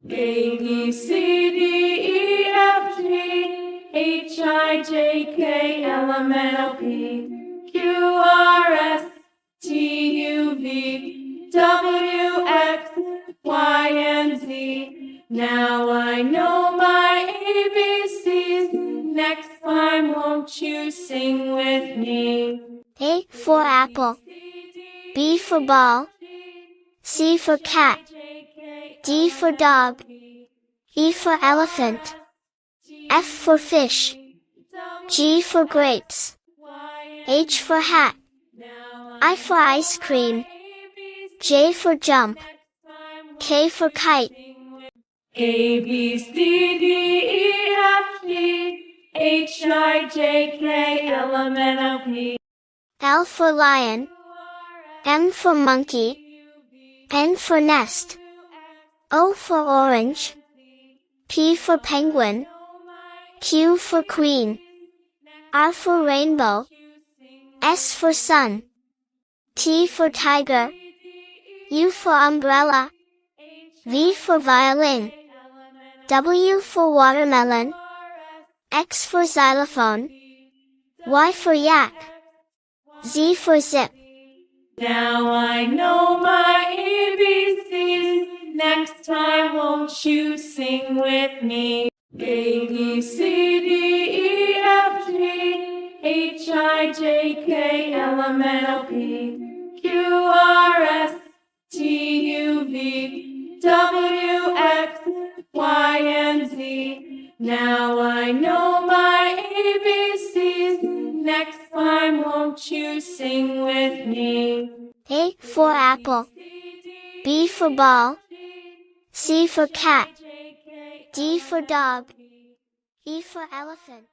A, B, C, D, E, F, G, H, I, J, K, L, M, N, O, P, Q, R, S, T, U, V, W, X, Y, and Z. Now I know my ABCs. Next time, won't you sing with me? A for apple, B for ball, C for cat, D for dog, E for elephant, F for fish, G for grapes, H for hat, I for ice cream, J for jump, K for kite. A, B, C, D, E, F, G, H, I, J, K, L, M, N, O, P, L for lion, M for monkey, N for nest, O for orange, P for penguin, Q for queen, R for rainbow, S for sun, T for tiger, U for umbrella, V for violin, W for watermelon, X for xylophone, Y for yak, Z for zip. Now I know my ABCs. Next time, won't you sing with me? A, B, C, D, E, F, G, H, I, J, K, L, M, N, O, P, Q, R, S, T, U, V, W, X, Y, and Z. Now I know my ABCs. Next time, won't you sing with me? A for apple, B for ball, C for cat, D for dog, E for elephant.